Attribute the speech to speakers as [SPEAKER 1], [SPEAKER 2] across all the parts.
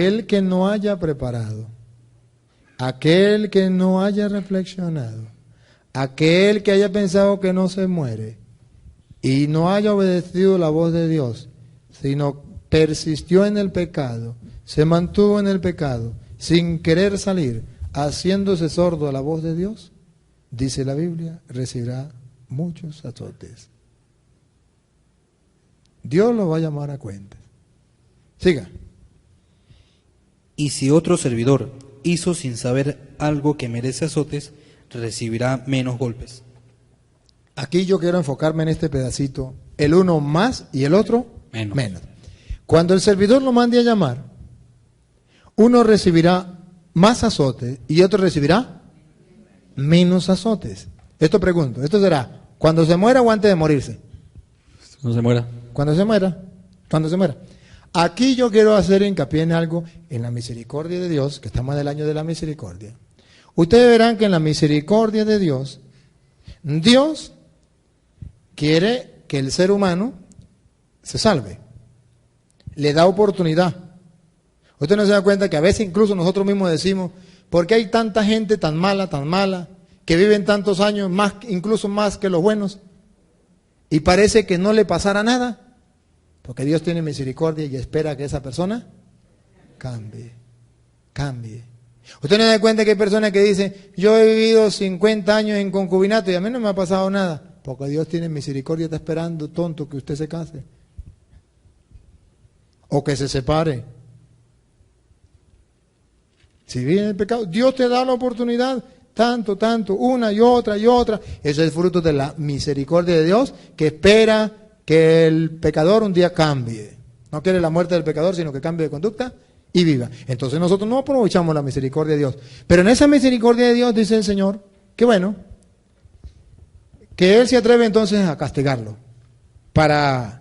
[SPEAKER 1] Aquel que no haya preparado, aquel que no haya reflexionado, aquel que haya pensado que no se muere y no haya obedecido la voz de Dios, sino persistió en el pecado, se mantuvo en el pecado, sin querer salir, haciéndose sordo a la voz de Dios, dice la Biblia, recibirá muchos azotes. Dios lo va a llamar a cuentas. Siga.
[SPEAKER 2] Y si otro servidor hizo sin saber algo que merece azotes, recibirá menos golpes.
[SPEAKER 1] Aquí yo quiero enfocarme en este pedacito, el uno más y el otro menos. Cuando el servidor lo mande a llamar, uno recibirá más azotes y otro recibirá menos azotes. Esto pregunto, ¿esto será cuando se muera o antes de morirse?
[SPEAKER 2] No se muera.
[SPEAKER 1] Cuando se muera, cuando se muera. Aquí yo quiero hacer hincapié en algo, en la misericordia de Dios, que estamos en el año de la misericordia. Ustedes verán que en la misericordia de Dios, Dios quiere que el ser humano se salve. Le da oportunidad. Usted no se da cuenta que a veces incluso nosotros mismos decimos, ¿por qué hay tanta gente tan mala, que viven tantos años, más, incluso más que los buenos? Y parece que no le pasara nada. Porque Dios tiene misericordia y espera que esa persona cambie. Usted no se da cuenta que hay personas que dicen, yo he vivido 50 años en concubinato y a mí no me ha pasado nada. Porque Dios tiene misericordia, está esperando, tonto, que usted se case. O que se separe. Si vive en el pecado, Dios te da la oportunidad, tanto, una y otra. Eso es fruto de la misericordia de Dios, que espera que el pecador un día cambie. No quiere la muerte del pecador, sino que cambie de conducta y viva. Entonces nosotros no aprovechamos la misericordia de Dios. Pero en esa misericordia de Dios dice el Señor, que bueno, que Él se atreve entonces a castigarlo, para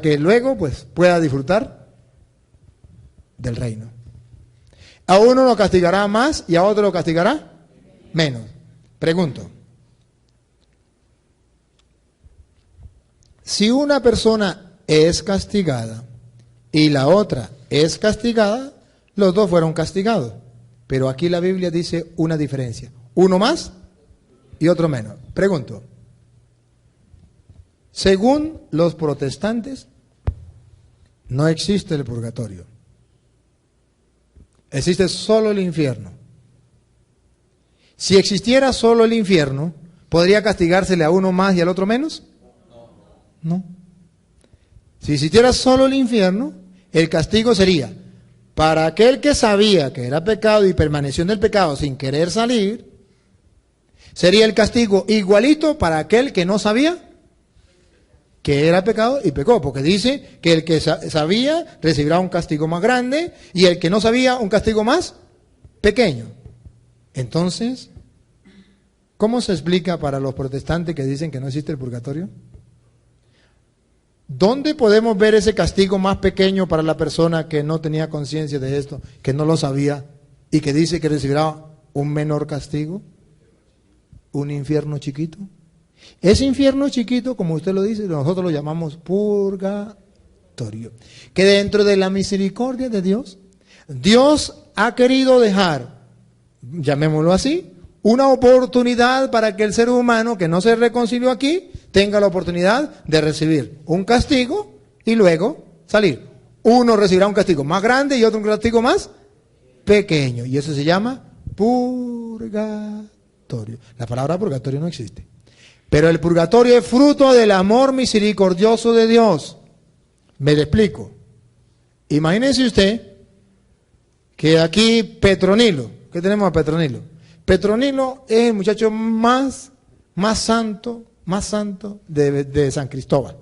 [SPEAKER 1] que luego pues pueda disfrutar del reino. A uno lo castigará más y a otro lo castigará menos. Pregunto, si una persona es castigada y la otra es castigada, los dos fueron castigados. Pero aquí la Biblia dice una diferencia. Uno más y otro menos. Pregunto, según los protestantes, no existe el purgatorio. Existe solo el infierno. Si existiera solo el infierno, ¿podría castigársele a uno más y al otro menos? No. Si existiera solo el infierno, el castigo sería para aquel que sabía que era pecado y permaneció en el pecado sin querer salir, sería el castigo igualito para aquel que no sabía que era pecado y pecó, porque dice que el que sabía recibirá un castigo más grande y el que no sabía un castigo más pequeño. Entonces, ¿cómo se explica para los protestantes que dicen que no existe el purgatorio? ¿Dónde podemos ver ese castigo más pequeño para la persona que no tenía conciencia de esto, que no lo sabía y que dice que recibirá un menor castigo? ¿Un infierno chiquito? Ese infierno chiquito, como usted lo dice, nosotros lo llamamos purgatorio. Que dentro de la misericordia de Dios, Dios ha querido dejar, llamémoslo así, una oportunidad para que el ser humano que no se reconcilió aquí tenga la oportunidad de recibir un castigo y luego salir. Uno recibirá un castigo más grande y otro un castigo más pequeño. Y eso se llama purgatorio. La palabra purgatorio no existe. Pero el purgatorio es fruto del amor misericordioso de Dios. Me lo explico. Imagínese usted que aquí Petronilo, ¿qué tenemos a Petronilo? Petronilo es el muchacho más santo de San Cristóbal.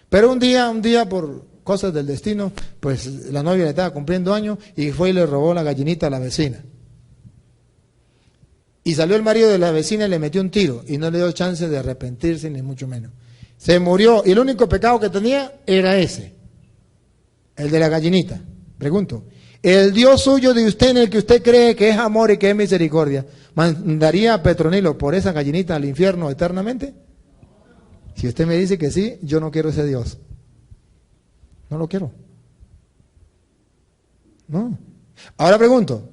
[SPEAKER 1] Pero un día por cosas del destino, pues la novia le estaba cumpliendo años y fue y le robó la gallinita a la vecina. Y salió el marido de la vecina y le metió un tiro y no le dio chance de arrepentirse ni mucho menos. Se murió y el único pecado que tenía era ese, el de la gallinita. Pregunto, ¿el Dios suyo de usted en el que usted cree que es amor y que es misericordia, mandaría a Petronilo por esa gallinita al infierno eternamente? Si usted me dice que sí, yo no quiero ese Dios. No lo quiero. No. Ahora pregunto,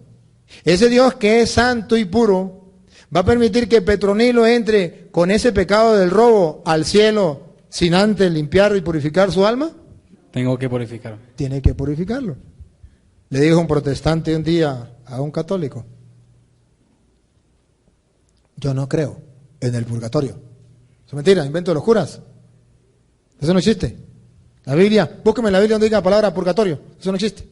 [SPEAKER 1] ese Dios que es santo y puro, ¿va a permitir que Petronilo entre con ese pecado del robo al cielo sin antes limpiar y purificar su alma?
[SPEAKER 2] Tengo que purificarme.
[SPEAKER 1] Tiene que purificarlo. Le dijo un protestante un día a un católico: yo no creo en el purgatorio. Eso es mentira, invento de los curas. Eso no existe. La Biblia, búsqueme en la Biblia donde diga la palabra purgatorio. Eso no existe.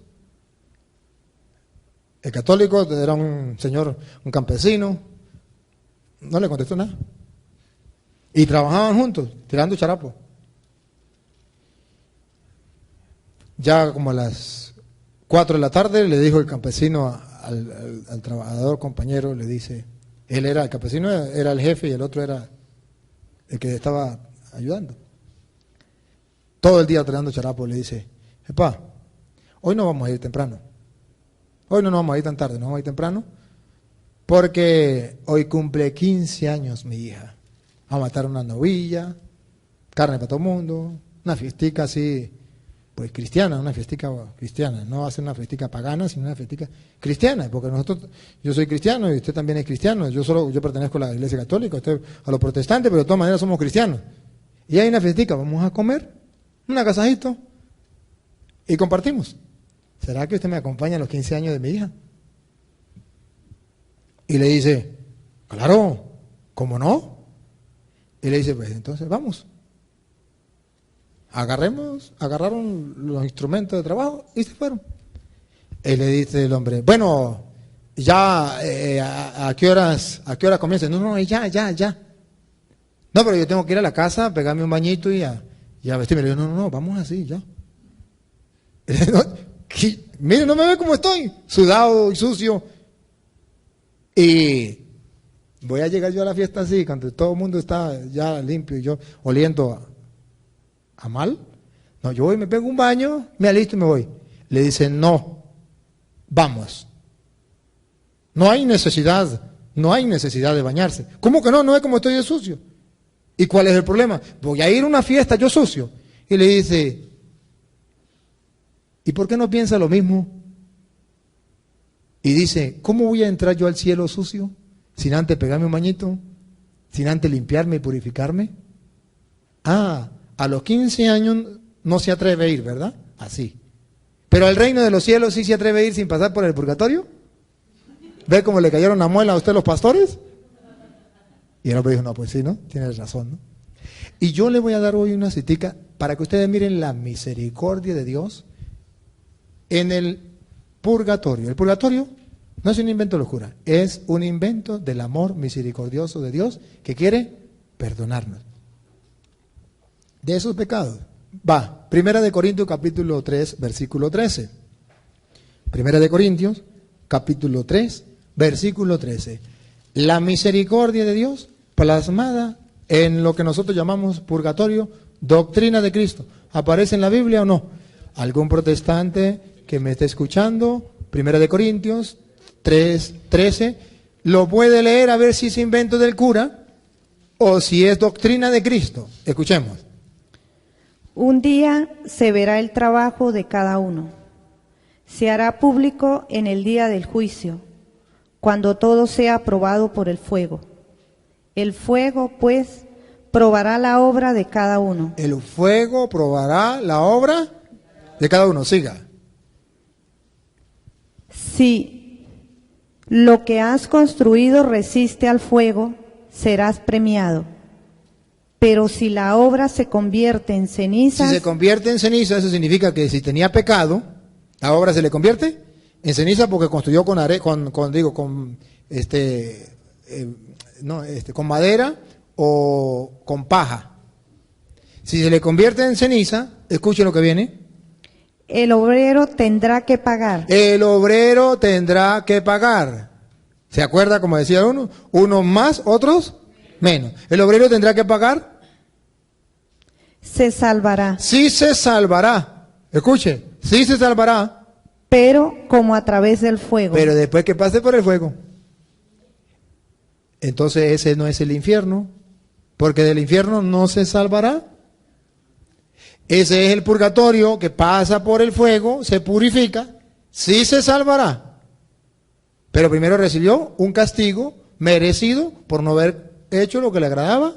[SPEAKER 1] El católico era un señor, un campesino, no le contestó nada. Y trabajaban juntos, tirando charapo. Ya como a las 4 de la tarde le dijo el campesino al trabajador compañero, le dice, él era, el campesino era el jefe y el otro era el que estaba ayudando. Todo el día tirando charapo, le dice, epa, hoy no vamos a ir temprano. Hoy no nos vamos a ir tan tarde, nos vamos a ir temprano, porque hoy cumple 15 años mi hija. Vamos a matar una novilla, carne para todo el mundo, una fiestica así, pues cristiana, una fiestica cristiana. No va a ser una fiestica pagana, sino una fiestica cristiana, porque nosotros, yo soy cristiano y usted también es cristiano. Yo pertenezco a la Iglesia Católica, usted a los protestantes, pero de todas maneras somos cristianos. Y hay una fiestica, vamos a comer, un agasajito, y compartimos. ¿Será que usted me acompaña a los 15 años de mi hija? Y le dice, claro, ¿cómo no? Y le dice, pues entonces vamos. Agarraron los instrumentos de trabajo y se fueron. Y le dice el hombre, bueno, ya, ¿a qué horas comienza? No, ya. No, pero yo tengo que ir a la casa, pegarme un bañito y a vestirme. Le digo, no, vamos así, ya. Mire, no me ve cómo estoy, sudado y sucio. Y voy a llegar yo a la fiesta así, cuando todo el mundo está ya limpio y yo oliendo a mal. No, yo voy, me pego un baño, me alisto y me voy. Le dicen, no, vamos. No hay necesidad de bañarse. ¿Cómo que no? No es como estoy de sucio. ¿Y cuál es el problema? Voy a ir a una fiesta yo sucio. Y le dice, ¿y por qué no piensa lo mismo? Y dice, ¿cómo voy a entrar yo al cielo sucio? Sin antes pegarme un bañito, sin antes limpiarme y purificarme. A los 15 años no se atreve a ir, ¿verdad? Así. Pero al reino de los cielos sí se atreve a ir sin pasar por el purgatorio. ¿Ve cómo le cayeron la muela a usted los pastores? Y el hombre dijo, no, pues sí, ¿no? Tienes razón, ¿no? Y yo le voy a dar hoy una citica para que ustedes miren la misericordia de Dios en el purgatorio. El purgatorio no es un invento de locura, es un invento del amor misericordioso de Dios que quiere perdonarnos de esos pecados. Va, Primera de Corintios capítulo 3, versículo 13. Primera de Corintios capítulo 3, versículo 13. La misericordia de Dios plasmada en lo que nosotros llamamos purgatorio, doctrina de Cristo. ¿Aparece en la Biblia o no? ¿Algún protestante que me esté escuchando? Primera de Corintios 3, 13. Lo puede leer a ver si es invento del cura o si es doctrina de Cristo. Escuchemos.
[SPEAKER 3] Un día se verá el trabajo de cada uno. Se hará público en el día del juicio, cuando todo sea probado por el fuego. El fuego, pues, probará la obra de cada uno.
[SPEAKER 1] El fuego probará la obra de cada uno. Siga.
[SPEAKER 3] Si lo que has construido resiste al fuego, serás premiado. Pero si la obra se convierte en cenizas...
[SPEAKER 1] Si se convierte en ceniza, eso significa que si tenía pecado, la obra se le convierte en ceniza porque construyó con madera o con paja. Si se le convierte en ceniza, escuche lo que viene.
[SPEAKER 3] El obrero tendrá que pagar.
[SPEAKER 1] El obrero tendrá que pagar. ¿Se acuerda como decía uno? Unos más, otros menos. El obrero tendrá que pagar.
[SPEAKER 3] Se salvará.
[SPEAKER 1] Sí se salvará. Escuche, sí se salvará.
[SPEAKER 3] Pero como a través del fuego.
[SPEAKER 1] Pero después que pase por el fuego. Entonces ese no es el infierno, porque del infierno no se salvará. Ese es el purgatorio que pasa por el fuego, se purifica sí se salvará, pero primero recibió un castigo merecido por no haber hecho lo que le agradaba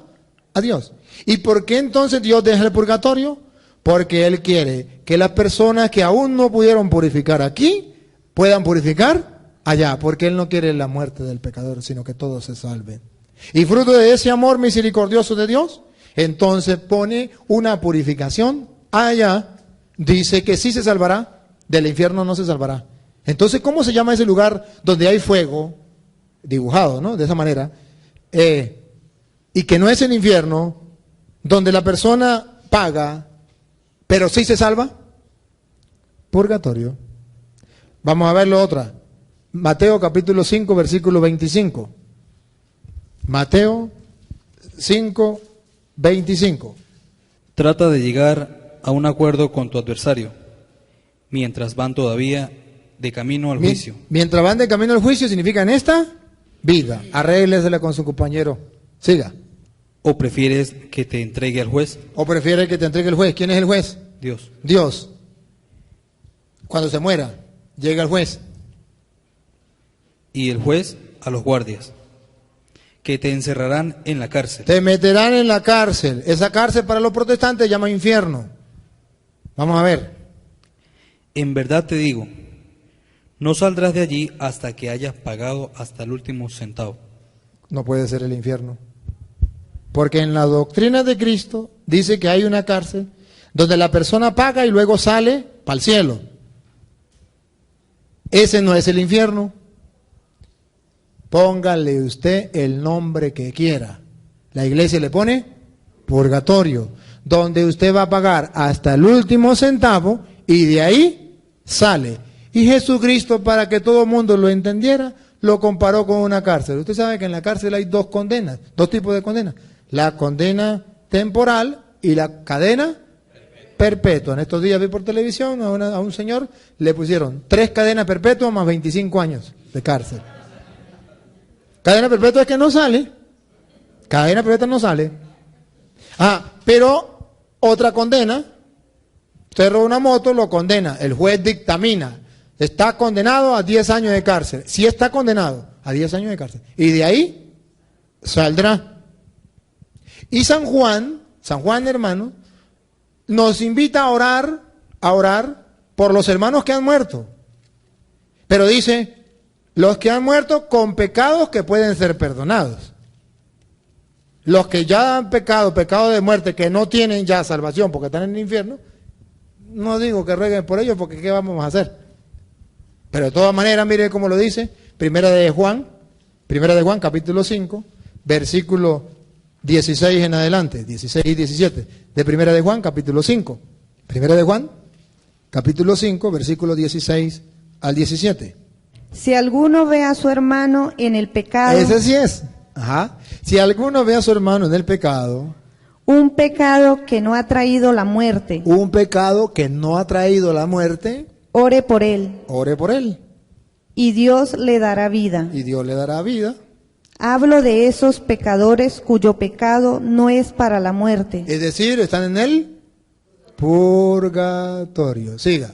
[SPEAKER 1] a Dios. ¿Y por qué entonces Dios deja el purgatorio? Porque Él quiere que las personas que aún no pudieron purificar aquí, puedan purificar allá, porque Él no quiere la muerte del pecador, sino que todos se salven. Y fruto de ese amor misericordioso de Dios, entonces pone una purificación allá, dice que sí se salvará, del infierno no se salvará. Entonces, ¿cómo se llama ese lugar donde hay fuego, dibujado, ¿no? De esa manera, y que no es el infierno, donde la persona paga, pero sí se salva? Purgatorio. Vamos a verlo otra. Mateo capítulo 5, versículo 25. Mateo 5, 25.
[SPEAKER 2] Trata de llegar a un acuerdo con tu adversario, mientras van todavía de camino al juicio.
[SPEAKER 1] Mientras van de camino al juicio significa en esta vida. Arréglesela con su compañero. Siga.
[SPEAKER 2] ¿O prefieres que te entregue al juez?
[SPEAKER 1] ¿O prefiere que te entregue el juez? ¿Quién es el juez?
[SPEAKER 2] Dios.
[SPEAKER 1] Dios. Cuando se muera, llega el juez.
[SPEAKER 2] Y el juez a los guardias, que te encerrarán en la cárcel.
[SPEAKER 1] Te meterán en la cárcel. Esa cárcel para los protestantes se llama infierno. Vamos a ver.
[SPEAKER 2] En verdad te digo, no saldrás de allí hasta que hayas pagado hasta el último centavo.
[SPEAKER 1] No puede ser el infierno. Porque en la doctrina de Cristo dice que hay una cárcel donde la persona paga y luego sale para el cielo. Ese no es el infierno. Póngale usted el nombre que quiera. La iglesia le pone purgatorio, donde usted va a pagar hasta el último centavo y de ahí sale. Y Jesucristo, para que todo el mundo lo entendiera, lo comparó con una cárcel. Usted sabe que en la cárcel hay dos condenas, dos tipos de condenas. La condena temporal y la cadena perpetua. En estos días vi por televisión a un señor, le pusieron 3 cadenas perpetuas más 25 años de cárcel. Cadena perpetua es que no sale. Cadena perpetua no sale. Pero otra condena. Usted roba una moto, lo condena. El juez dictamina. Está condenado a 10 años de cárcel. Sí está condenado a 10 años de cárcel. Y de ahí saldrá. Y San Juan, hermano, nos invita a orar por los hermanos que han muerto. Pero dice, los que han muerto con pecados que pueden ser perdonados. Los que ya han pecado de muerte, que no tienen ya salvación porque están en el infierno, no digo que rueguen por ellos porque ¿qué vamos a hacer? Pero de todas maneras, mire cómo lo dice, Primera de Juan capítulo 5, versículo 16 en adelante, 16 y 17, de Primera de Juan capítulo 5. Primera de Juan capítulo 5, versículo 16 al 17.
[SPEAKER 3] Si alguno ve a su hermano en el pecado,
[SPEAKER 1] Ese sí es. Si alguno ve a su hermano en el pecado,
[SPEAKER 3] un pecado que no ha traído la muerte,
[SPEAKER 1] un pecado que no ha traído la muerte,
[SPEAKER 3] ore por él,
[SPEAKER 1] ore por él,
[SPEAKER 3] y Dios le dará vida.
[SPEAKER 1] y Dios le dará vida.
[SPEAKER 3] Hablo de esos pecadores cuyo pecado no es para la muerte,
[SPEAKER 1] Es decir, están en el purgatorio. Siga.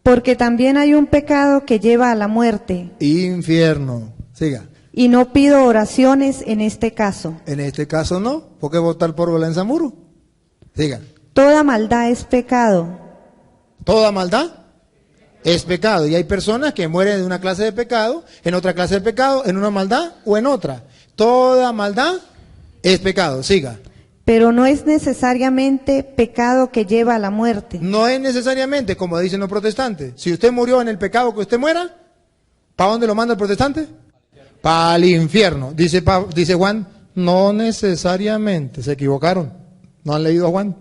[SPEAKER 3] porque también hay un pecado que lleva a la muerte,
[SPEAKER 1] Infierno. Siga.
[SPEAKER 3] y no pido oraciones en este caso.
[SPEAKER 1] En este caso no, porque botar polvo en Zamuro. Siga.
[SPEAKER 3] Toda maldad es pecado,
[SPEAKER 1] Toda maldad es pecado. Y hay personas que mueren de una clase de pecado, en otra clase de pecado, en una maldad o en otra. Toda maldad es pecado. Siga.
[SPEAKER 3] pero no es necesariamente pecado que lleva a la muerte.
[SPEAKER 1] No es necesariamente, como dicen los protestantes. Si usted murió en el pecado que usted muera, ¿para dónde lo manda el protestante? Para el infierno. Dice Juan, no necesariamente. Se equivocaron. ¿No han leído a Juan?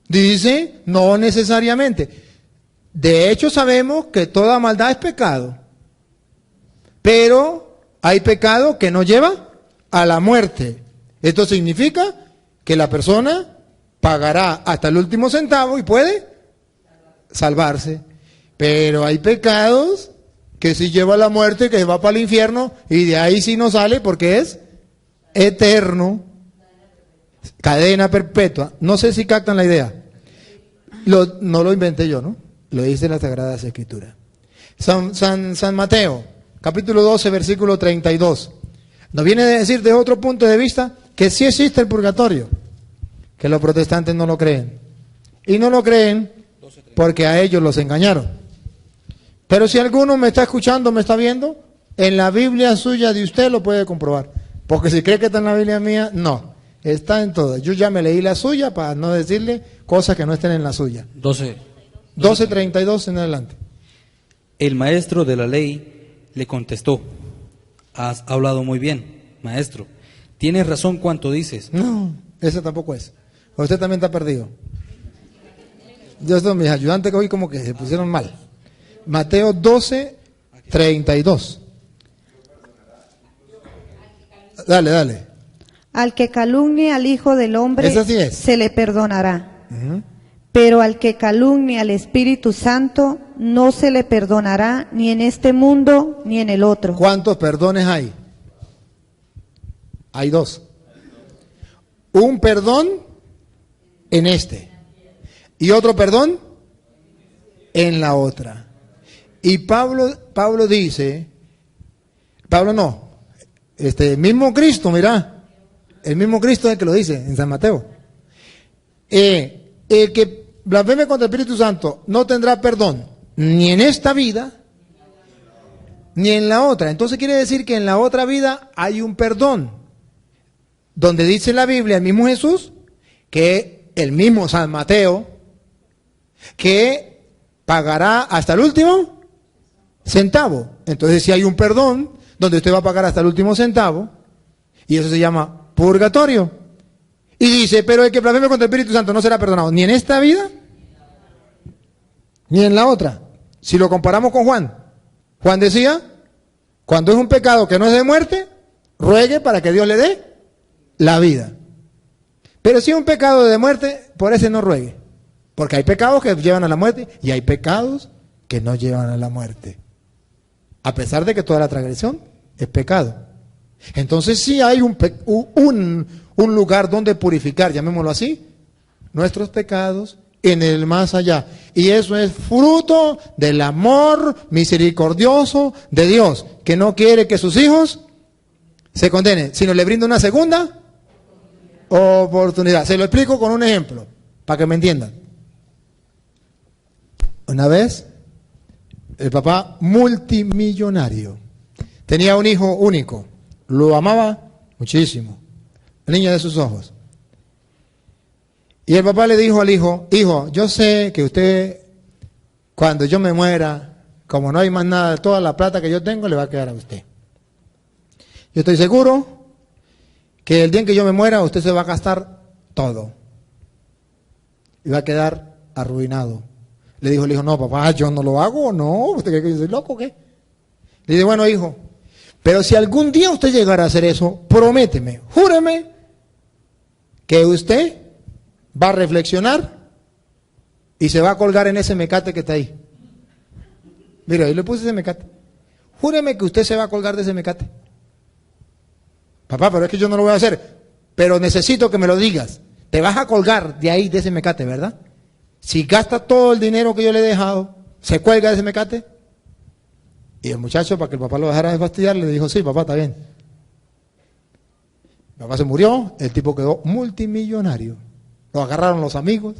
[SPEAKER 1] Dice, no necesariamente. De hecho sabemos que toda maldad es pecado. Pero hay pecado que no lleva a la muerte. Esto significa que la persona pagará hasta el último centavo y puede salvarse. Pero hay pecados que sí lleva a la muerte, que va para el infierno y de ahí sí no sale porque es eterno. Cadena perpetua. No sé si captan la idea. No lo inventé yo, ¿no? Lo dice la Sagrada Escritura. San Mateo, capítulo 12, versículo 32. Nos viene a decir de otro punto de vista que sí existe el purgatorio, que los protestantes no lo creen. Y no lo creen porque a ellos los engañaron. Pero si alguno me está escuchando, me está viendo, en la Biblia suya de usted lo puede comprobar. Porque si cree que está en la Biblia mía, no. Está en todas. Yo ya me leí la suya para no decirle cosas que no estén en la suya. 12:32 en adelante.
[SPEAKER 2] El maestro de la ley le contestó: has hablado muy bien, maestro. Tienes razón cuanto dices.
[SPEAKER 1] No, ese tampoco es. Usted también está perdido. Yo estoy, mis ayudantes que hoy como que se pusieron mal. Mateo 12:32. Dale.
[SPEAKER 3] Al que calumnie al Hijo del Hombre,
[SPEAKER 1] Esa sí es.
[SPEAKER 3] se le perdonará.
[SPEAKER 1] Ujú.
[SPEAKER 3] Pero al que calumnie al Espíritu Santo, no se le perdonará ni en este mundo ni en el otro.
[SPEAKER 1] ¿Cuántos perdones hay? Hay dos. Un perdón en este y otro perdón en la otra. Y Pablo dice, mismo Cristo, mira, el mismo Cristo es el que lo dice en San Mateo. El que blasfeme contra el Espíritu Santo no tendrá perdón ni en esta vida ni en la otra. Entonces quiere decir que en la otra vida hay un perdón, donde dice la Biblia, el mismo Jesús, que el mismo San Mateo, que pagará hasta el último centavo. Entonces si hay un perdón donde usted va a pagar hasta el último centavo, y eso se llama purgatorio. Y dice, pero el que blasfeme contra el Espíritu Santo no será perdonado ni en esta vida ni en la otra. Si lo comparamos con Juan decía, cuando es un pecado que no es de muerte, ruegue para que Dios le dé la vida. Pero si es un pecado de muerte, por ese no ruegue, porque hay pecados que llevan a la muerte y hay pecados que no llevan a la muerte, a pesar de que toda la transgresión es pecado. Entonces sí hay un lugar donde purificar, llamémoslo así, nuestros pecados en el más allá. Y eso es fruto del amor misericordioso de Dios, que no quiere que sus hijos se condenen, sino le brinda una segunda oportunidad. Se lo explico con un ejemplo, para que me entiendan. Una vez, el papá multimillonario tenía un hijo único, lo amaba muchísimo, la niña de sus ojos. Y el papá le dijo al hijo, hijo, yo sé que usted, cuando yo me muera, como no hay más nada, toda la plata que yo tengo le va a quedar a usted. Yo estoy seguro que el día en que yo me muera, usted se va a gastar todo. Y va a quedar arruinado. Le dijo el hijo, no, papá, yo no lo hago, no, ¿usted cree que yo soy loco o qué? Le dice, bueno, hijo, pero si algún día usted llegara a hacer eso, prométeme, júreme que usted va a reflexionar y se va a colgar en ese mecate que está ahí. Mira, ahí le puse ese mecate. Júreme que usted se va a colgar de ese mecate. Papá, pero es que yo no lo voy a hacer. Pero necesito que me lo digas. Te vas a colgar de ahí, de ese mecate, ¿verdad? Si gasta todo el dinero que yo le he dejado, ¿se cuelga de ese mecate? Y el muchacho, para que el papá lo dejara de fastidiar, le dijo, sí, papá, está bien. El papá se murió, el tipo quedó multimillonario. Lo agarraron los amigos,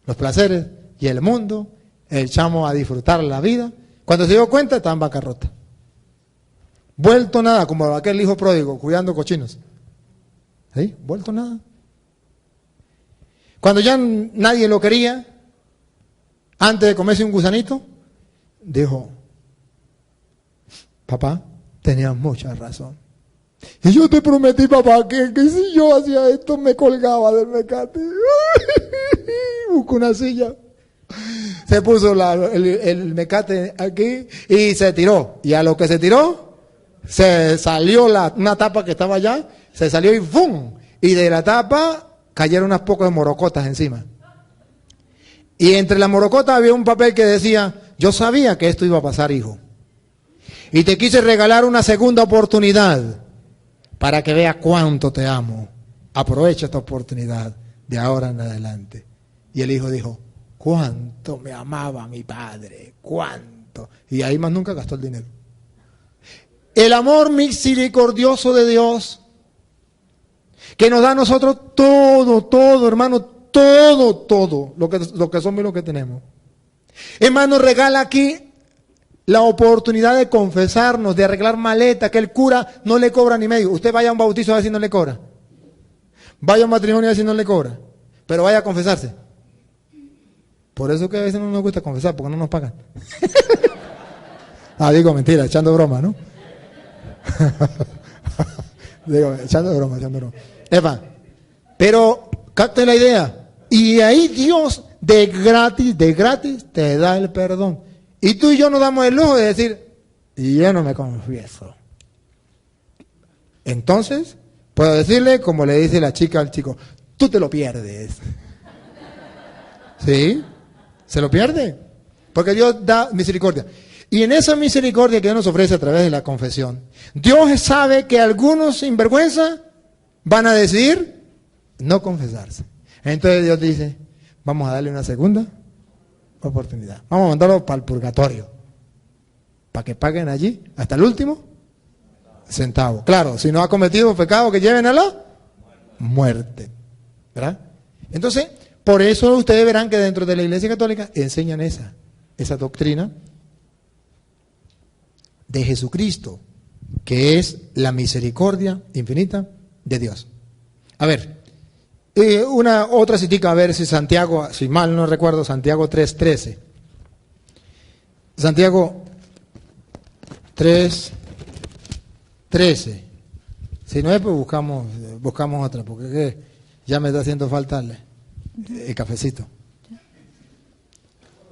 [SPEAKER 1] los placeres y el mundo, el chamo a disfrutar la vida. Cuando se dio cuenta, estaba en bancarrota. Vuelto nada, como aquel hijo pródigo, cuidando cochinos. ¿Sí? Vuelto nada. Cuando ya nadie lo quería, antes de comerse un gusanito, dijo, papá, tenías mucha razón. Y yo te prometí, papá, que si yo hacía esto me colgaba del mecate. Buscó una silla, se puso el mecate aquí y se tiró. Y a lo que se tiró, se salió una tapa que estaba allá, se salió y ¡fum! Y de la tapa cayeron unas pocas morocotas encima. Y entre las morocotas había un papel que decía, yo sabía que esto iba a pasar, hijo. Y te quise regalar una segunda oportunidad para que veas cuánto te amo. Aprovecha esta oportunidad de ahora en adelante. Y el hijo dijo, cuánto me amaba mi padre, cuánto. Y ahí más nunca gastó el dinero. El amor misericordioso de Dios, que nos da a nosotros todo, hermano, todo, lo que somos y lo que tenemos. Hermano, regala aquí la oportunidad de confesarnos, de arreglar maleta, que el cura no le cobra ni medio. Usted vaya a un bautizo a ver si no le cobra. Vaya a un matrimonio a ver si no le cobra. Pero vaya a confesarse. Por eso que a veces no nos gusta confesar, porque no nos pagan. Digo mentira, echando broma, ¿no? Digo, echando broma. Epa, pero capte la idea. Y ahí Dios de gratis te da el perdón. Y tú y yo nos damos el lujo de decir, yo no me confieso. Entonces, puedo decirle, como le dice la chica al chico, tú te lo pierdes. ¿Sí? Se lo pierde. Porque Dios da misericordia. Y en esa misericordia que Dios nos ofrece a través de la confesión, Dios sabe que algunos sinvergüenza van a decidir no confesarse. Entonces Dios dice, vamos a darle una segunda oportunidad. Vamos a mandarlo para el purgatorio. Para que paguen allí hasta el último centavo. Claro, si no ha cometido pecado, que lleven a la muerte. ¿Verdad? Entonces, por eso ustedes verán que dentro de la Iglesia Católica enseñan esa doctrina de Jesucristo, que es la misericordia infinita de Dios. A ver, una otra citica, a ver si Santiago, si mal no recuerdo, Santiago 3:13. Santiago 3:13. Si no es, pues buscamos otra, porque ya me está haciendo falta el cafecito.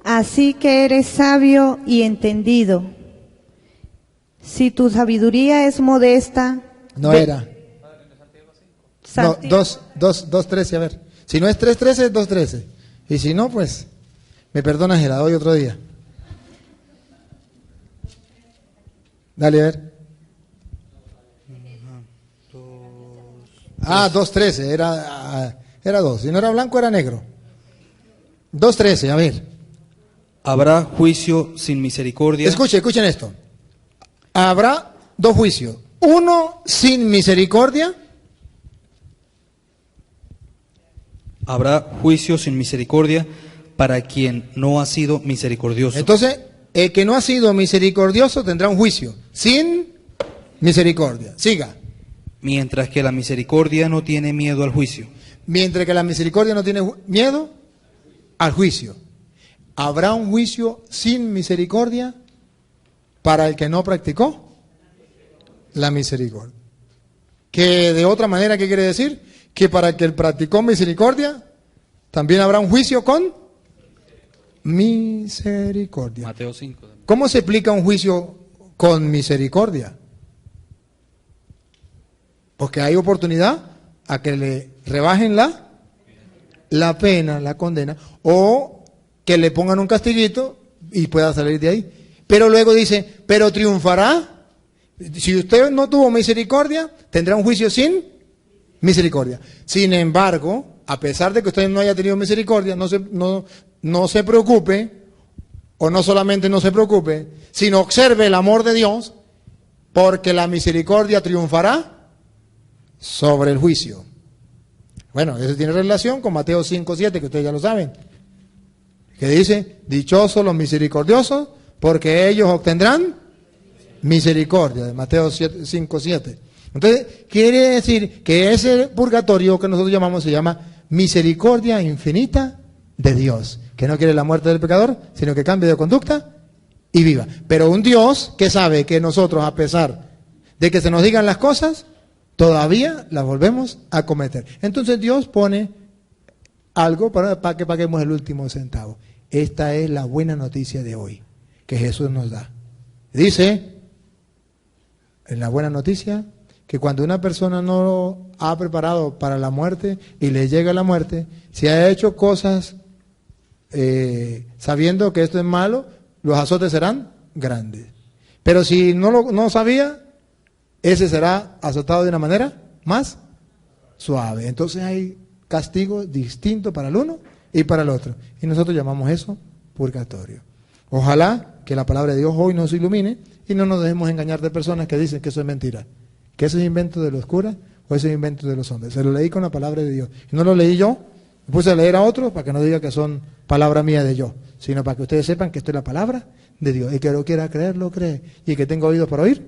[SPEAKER 3] Así que eres sabio y entendido. Si tu sabiduría es modesta...
[SPEAKER 1] No era. No, 2:13, a ver. Si no es 3:13, es 2:13. Y si no, pues, me perdonas y la doy otro día. Dale, a ver. 2:13, era 2. Si no era blanco, era negro. 2:13, a ver.
[SPEAKER 2] Habrá juicio sin misericordia.
[SPEAKER 1] Escuchen esto. Habrá dos juicios. Uno sin misericordia.
[SPEAKER 2] Habrá juicio sin misericordia para quien no ha sido misericordioso.
[SPEAKER 1] Entonces, el que no ha sido misericordioso tendrá un juicio sin misericordia. Siga.
[SPEAKER 2] Mientras que la misericordia no tiene miedo al juicio.
[SPEAKER 1] Mientras que la misericordia no tiene miedo al juicio. Habrá un juicio sin misericordia para el que no practicó la misericordia. Que de otra manera, ¿qué quiere decir? Que para el que practicó misericordia, también habrá un juicio con misericordia.
[SPEAKER 2] Mateo 5.
[SPEAKER 1] ¿Cómo se aplica un juicio con misericordia? Porque hay oportunidad a que le rebajen la pena, la condena, o que le pongan un castiguito y pueda salir de ahí. Pero luego dice, pero triunfará. Si usted no tuvo misericordia, tendrá un juicio sin misericordia. Sin embargo, a pesar de que usted no haya tenido misericordia, no se preocupe, o no solamente no se preocupe, sino observe el amor de Dios, porque la misericordia triunfará sobre el juicio. Bueno, eso tiene relación con Mateo 5:7, que ustedes ya lo saben, que dice, dichosos los misericordiosos, porque ellos obtendrán misericordia, de Mateo 5:7. Entonces, quiere decir que ese purgatorio que nosotros llamamos se llama misericordia infinita de Dios, que no quiere la muerte del pecador, sino que cambie de conducta y viva. Pero un Dios que sabe que nosotros, a pesar de que se nos digan las cosas, todavía las volvemos a cometer. Entonces Dios pone algo para que paguemos el último centavo. Esta es la buena noticia de hoy que Jesús nos da. Dice en la buena noticia que cuando una persona no ha preparado para la muerte y le llega la muerte, si ha hecho cosas sabiendo que esto es malo, los azotes serán grandes. Pero si no sabía, ese será azotado de una manera más suave. Entonces hay castigo distinto para el uno y para el otro. Y nosotros llamamos eso purgatorio. Ojalá que la palabra de Dios hoy nos ilumine y no nos dejemos engañar de personas que dicen que eso es mentira, que eso es invento de los curas o eso es invento de los hombres. Se lo leí con la palabra de Dios. Y no lo leí yo, me puse a leer a otros para que no diga que son palabra mía de yo, sino para que ustedes sepan que esto es la palabra de Dios. Y que lo quiera creer, lo cree. Y que tenga oídos para oír,